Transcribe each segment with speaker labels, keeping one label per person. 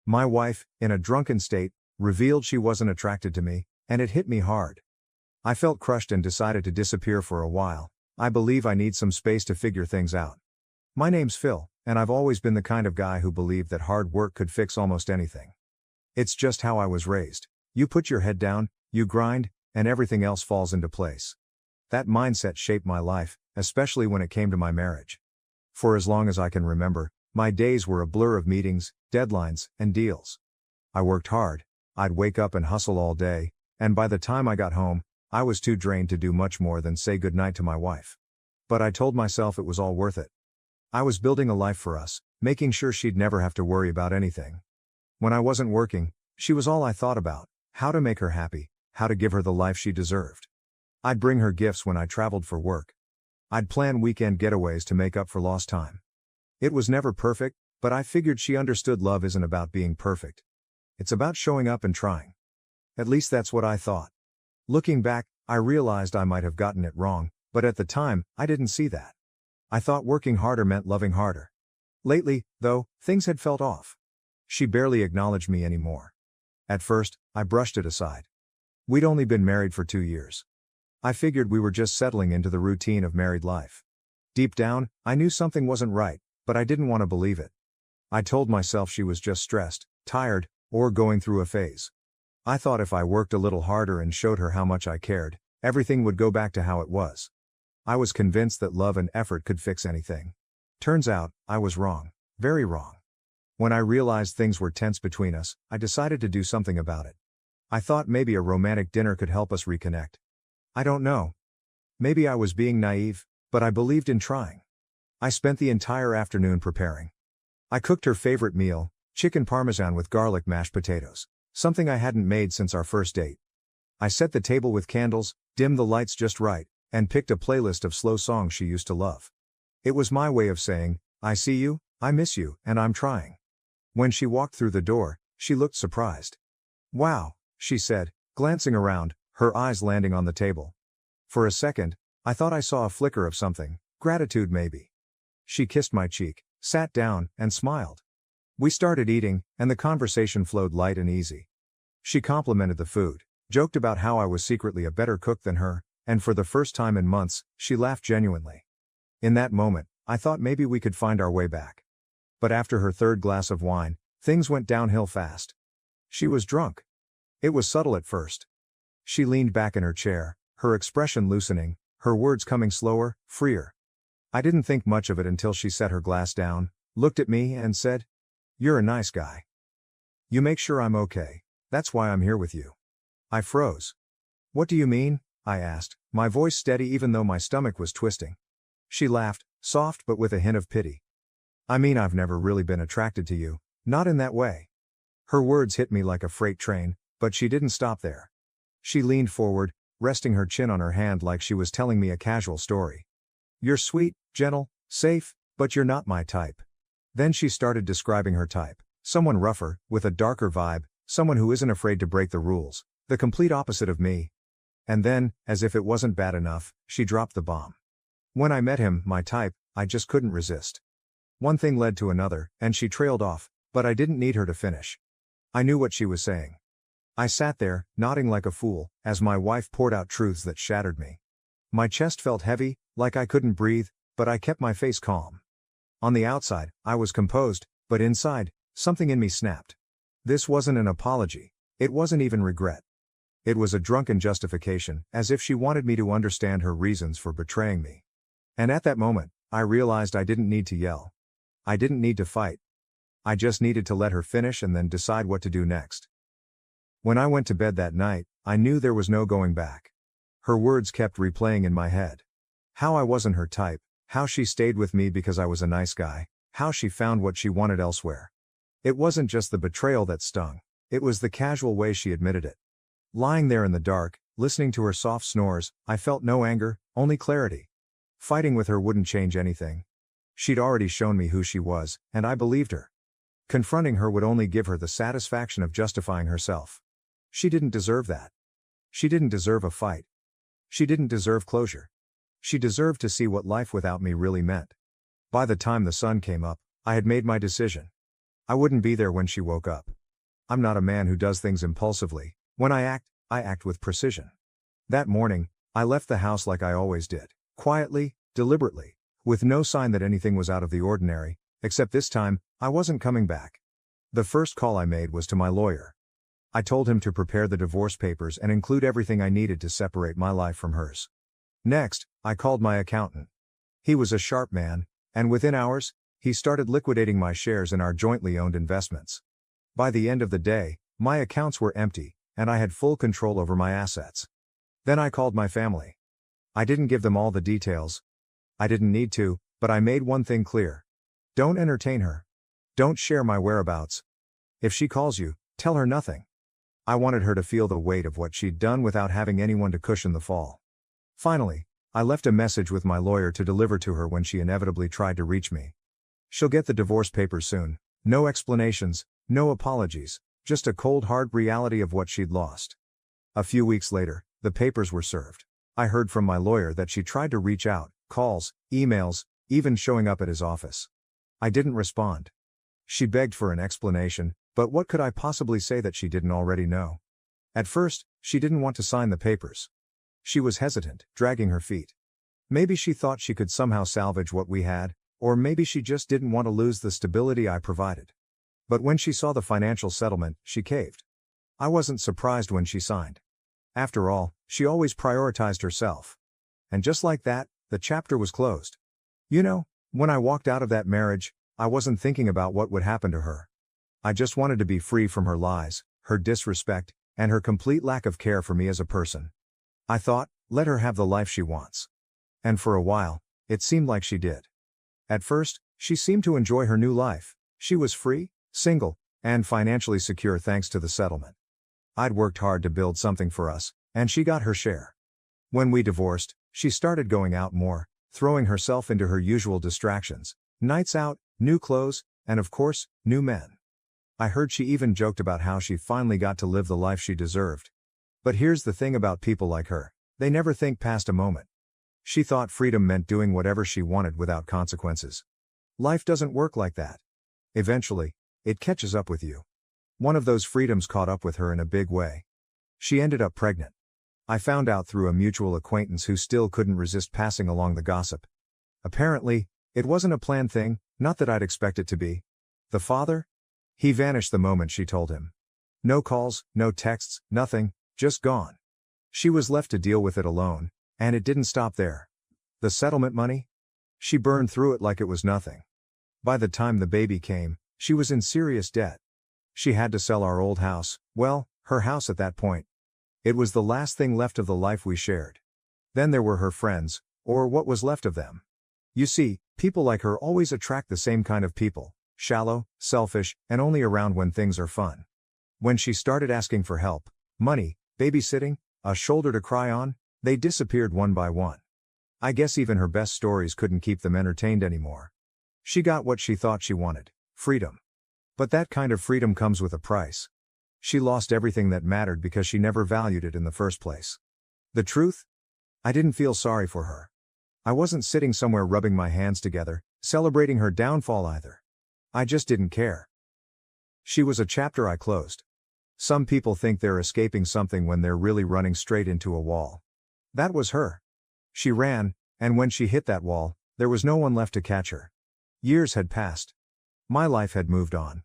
Speaker 1: My wife, in a drunken state, revealed she wasn't attracted to me, and it hit me hard. I felt crushed and decided to disappear for a while. I believe I need some space to figure things out. My name's Phil, and I've always been the kind of guy who believed that hard work could fix almost anything. It's just how I was raised. You put your head down, you grind, and everything else falls into place. That mindset shaped my life, especially when it came to my marriage. For as long as I can remember, my days were a blur of meetings, deadlines, and deals. I worked hard. I'd wake up and hustle all day, and by the time I got home, I was too drained to do much more than say goodnight to my wife. But I told myself it was all worth it. I was building a life for us, making sure she'd never have to worry about anything. When I wasn't working, she was all I thought about: how to make her happy, how to give her the life she deserved. I'd bring her gifts when I traveled for work. I'd plan weekend getaways to make up for lost time. It was never perfect, but I figured she understood love isn't about being perfect. It's about showing up and trying. At least that's what I thought. Looking back, I realized I might have gotten it wrong, but at the time, I didn't see that. I thought working harder meant loving harder. Lately, though, things had felt off. She barely acknowledged me anymore. At first, I brushed it aside. We'd only been married for 2 years. I figured we were just settling into the routine of married life. Deep down, I knew something wasn't right, but I didn't want to believe it. I told myself she was just stressed, tired, or going through a phase. I thought if I worked a little harder and showed her how much I cared, everything would go back to how it was. I was convinced that love and effort could fix anything. Turns out, I was wrong. Very wrong. When I realized things were tense between us, I decided to do something about it. I thought maybe a romantic dinner could help us reconnect. I don't know. Maybe I was being naive, but I believed in trying. I spent the entire afternoon preparing. I cooked her favorite meal, chicken parmesan with garlic mashed potatoes, something I hadn't made since our first date. I set the table with candles, dimmed the lights just right, and picked a playlist of slow songs she used to love. It was my way of saying, I see you, I miss you, and I'm trying. When she walked through the door, she looked surprised. Wow, she said, glancing around, her eyes landing on the table. For a second, I thought I saw a flicker of something, gratitude maybe. She kissed my cheek, sat down, and smiled. We started eating, and the conversation flowed light and easy. She complimented the food, joked about how I was secretly a better cook than her, and for the first time in months, she laughed genuinely. In that moment, I thought maybe we could find our way back. But after her third glass of wine, things went downhill fast. She was drunk. It was subtle at first. She leaned back in her chair, her expression loosening, her words coming slower, freer. I didn't think much of it until she set her glass down, looked at me, and said, "You're a nice guy. You make sure I'm okay. That's why I'm here with you." I froze. "What do you mean?" I asked, my voice steady even though my stomach was twisting. She laughed, soft but with a hint of pity. "I mean, I've never really been attracted to you, not in that way." Her words hit me like a freight train, but she didn't stop there. She leaned forward, resting her chin on her hand like she was telling me a casual story. "You're sweet, gentle, safe, but you're not my type." Then she started describing her type. Someone rougher, with a darker vibe, someone who isn't afraid to break the rules, the complete opposite of me. And then, as if it wasn't bad enough, she dropped the bomb. When I met him, my type, I just couldn't resist. One thing led to another, and she trailed off, but I didn't need her to finish. I knew what she was saying. I sat there, nodding like a fool, as my wife poured out truths that shattered me. My chest felt heavy, like I couldn't breathe, but I kept my face calm. On the outside, I was composed, but inside, something in me snapped. This wasn't an apology. It wasn't even regret. It was a drunken justification, as if she wanted me to understand her reasons for betraying me. And at that moment, I realized I didn't need to yell. I didn't need to fight. I just needed to let her finish and then decide what to do next. When I went to bed that night, I knew there was no going back. Her words kept replaying in my head. How I wasn't her type, how she stayed with me because I was a nice guy, how she found what she wanted elsewhere. It wasn't just the betrayal that stung, it was the casual way she admitted it. Lying there in the dark, listening to her soft snores, I felt no anger, only clarity. Fighting with her wouldn't change anything. She'd already shown me who she was, and I believed her. Confronting her would only give her the satisfaction of justifying herself. She didn't deserve that. She didn't deserve a fight. She didn't deserve closure. She deserved to see what life without me really meant. By the time the sun came up, I had made my decision. I wouldn't be there when she woke up. I'm not a man who does things impulsively. When I act with precision. That morning, I left the house like I always did. Quietly, deliberately, with no sign that anything was out of the ordinary, except this time, I wasn't coming back. The first call I made was to my lawyer. I told him to prepare the divorce papers and include everything I needed to separate my life from hers. Next, I called my accountant. He was a sharp man, and within hours, he started liquidating my shares in our jointly owned investments. By the end of the day, my accounts were empty, and I had full control over my assets. Then I called my family. I didn't give them all the details. I didn't need to, but I made one thing clear. Don't entertain her. Don't share my whereabouts. If she calls you, tell her nothing. I wanted her to feel the weight of what she'd done without having anyone to cushion the fall. Finally, I left a message with my lawyer to deliver to her when she inevitably tried to reach me. She'll get the divorce papers soon. No explanations, no apologies, just a cold hard reality of what she'd lost. A few weeks later, the papers were served. I heard from my lawyer that she tried to reach out, calls, emails, even showing up at his office. I didn't respond. She begged for an explanation, but what could I possibly say that she didn't already know? At first, she didn't want to sign the papers. She was hesitant, dragging her feet. Maybe she thought she could somehow salvage what we had, or maybe she just didn't want to lose the stability I provided. But when she saw the financial settlement, she caved. I wasn't surprised when she signed. After all, she always prioritized herself. And just like that, the chapter was closed. You know, when I walked out of that marriage, I wasn't thinking about what would happen to her. I just wanted to be free from her lies, her disrespect, and her complete lack of care for me as a person. I thought, let her have the life she wants. And for a while, it seemed like she did. At first, she seemed to enjoy her new life. She was free, single, and financially secure thanks to the settlement. I'd worked hard to build something for us, and she got her share. When we divorced, she started going out more, throwing herself into her usual distractions, nights out, new clothes, and of course, new men. I heard she even joked about how she finally got to live the life she deserved. But here's the thing about people like her, they never think past a moment. She thought freedom meant doing whatever she wanted without consequences. Life doesn't work like that. Eventually, it catches up with you. One of those freedoms caught up with her in a big way. She ended up pregnant. I found out through a mutual acquaintance who still couldn't resist passing along the gossip. Apparently, it wasn't a planned thing, not that I'd expect it to be. The father? He vanished the moment she told him. No calls, no texts, nothing, just gone. She was left to deal with it alone, and it didn't stop there. The settlement money? She burned through it like it was nothing. By the time the baby came, she was in serious debt. She had to sell our old house, well, her house at that point. It was the last thing left of the life we shared. Then there were her friends, or what was left of them. You see, people like her always attract the same kind of people, shallow, selfish, and only around when things are fun. When she started asking for help, money, babysitting, a shoulder to cry on, they disappeared one by one. I guess even her best stories couldn't keep them entertained anymore. She got what she thought she wanted, freedom. But that kind of freedom comes with a price. She lost everything that mattered because she never valued it in the first place. The truth? I didn't feel sorry for her. I wasn't sitting somewhere rubbing my hands together, celebrating her downfall either. I just didn't care. She was a chapter I closed. Some people think they're escaping something when they're really running straight into a wall. That was her. She ran, and when she hit that wall, there was no one left to catch her. Years had passed. My life had moved on.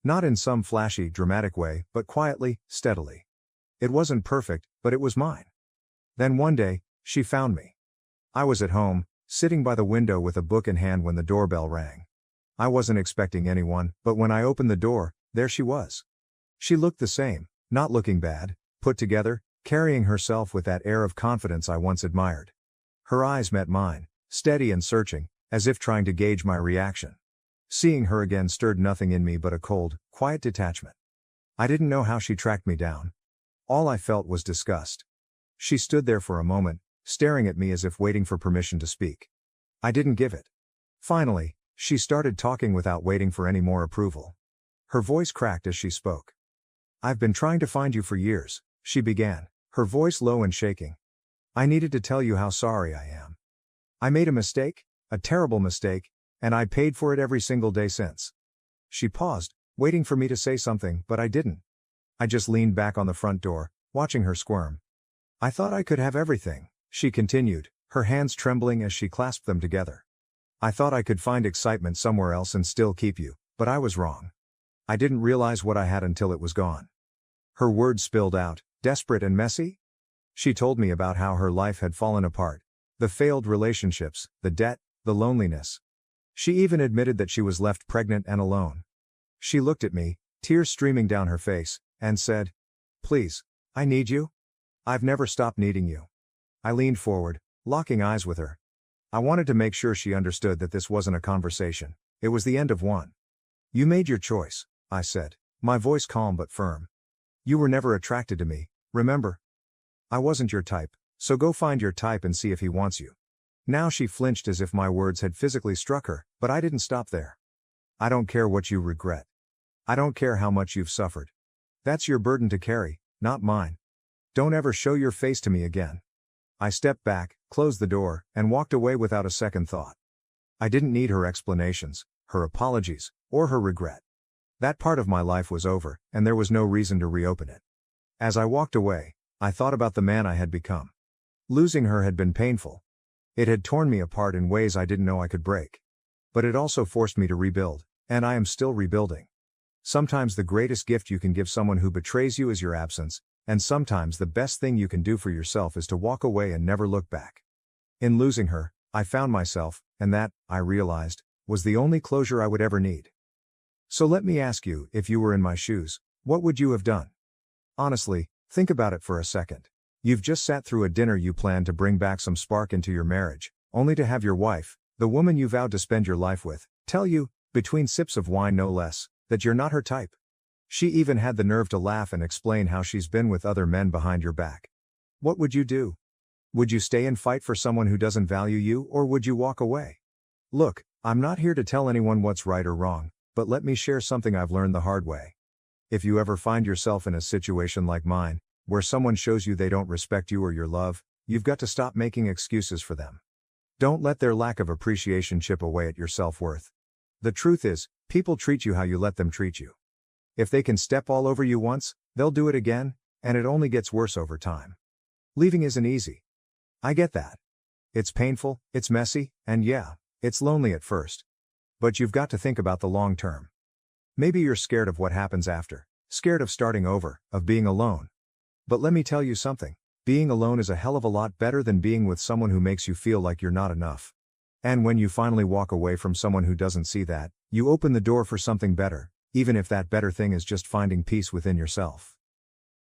Speaker 1: Not in some flashy, dramatic way, but quietly, steadily. It wasn't perfect, but it was mine. Then one day, she found me. I was at home, sitting by the window with a book in hand when the doorbell rang. I wasn't expecting anyone, but when I opened the door, there she was. She looked the same, not looking bad, put together, carrying herself with that air of confidence I once admired. Her eyes met mine, steady and searching, as if trying to gauge my reaction. Seeing her again stirred nothing in me but a cold, quiet detachment. I didn't know how she tracked me down. All I felt was disgust. She stood there for a moment, staring at me as if waiting for permission to speak. I didn't give it. Finally, she started talking without waiting for any more approval. Her voice cracked as she spoke. "I've been trying to find you for years," she began, her voice low and shaking. "I needed to tell you how sorry I am. I made a mistake, a terrible mistake, and I paid for it every single day since." She paused, waiting for me to say something, but I didn't. I just leaned back on the front door, watching her squirm. I thought I could have everything, she continued, her hands trembling as she clasped them together. I thought I could find excitement somewhere else and still keep you, but I was wrong. I didn't realize what I had until it was gone. Her words spilled out, desperate and messy. She told me about how her life had fallen apart. The failed relationships, the debt, the loneliness. She even admitted that she was left pregnant and alone. She looked at me, tears streaming down her face, and said, "Please, I need you. I've never stopped needing you." I leaned forward, locking eyes with her. I wanted to make sure she understood that this wasn't a conversation. It was the end of one. "You made your choice," I said, my voice calm but firm. "You were never attracted to me, remember? I wasn't your type, so go find your type and see if he wants you." Now she flinched as if my words had physically struck her, but I didn't stop there. "I don't care what you regret. I don't care how much you've suffered. That's your burden to carry, not mine. Don't ever show your face to me again." I stepped back, closed the door, and walked away without a second thought. I didn't need her explanations, her apologies, or her regret. That part of my life was over, and there was no reason to reopen it. As I walked away, I thought about the man I had become. Losing her had been painful. It had torn me apart in ways I didn't know I could break. But it also forced me to rebuild, and I am still rebuilding. Sometimes the greatest gift you can give someone who betrays you is your absence, and sometimes the best thing you can do for yourself is to walk away and never look back. In losing her, I found myself, and that, I realized, was the only closure I would ever need. So let me ask you, if you were in my shoes, what would you have done? Honestly, think about it for a second. You've just sat through a dinner you planned to bring back some spark into your marriage, only to have your wife, the woman you vowed to spend your life with, tell you, between sips of wine no less, that you're not her type. She even had the nerve to laugh and explain how she's been with other men behind your back. What would you do? Would you stay and fight for someone who doesn't value you, or would you walk away? Look, I'm not here to tell anyone what's right or wrong, but let me share something I've learned the hard way. If you ever find yourself in a situation like mine, where someone shows you they don't respect you or your love, you've got to stop making excuses for them. Don't let their lack of appreciation chip away at your self-worth. The truth is, people treat you how you let them treat you. If they can step all over you once, they'll do it again, and it only gets worse over time. Leaving isn't easy. I get that. It's painful, it's messy, and yeah, it's lonely at first. But you've got to think about the long term. Maybe you're scared of what happens after, scared of starting over, of being alone. But let me tell you something, being alone is a hell of a lot better than being with someone who makes you feel like you're not enough. And when you finally walk away from someone who doesn't see that, you open the door for something better, even if that better thing is just finding peace within yourself.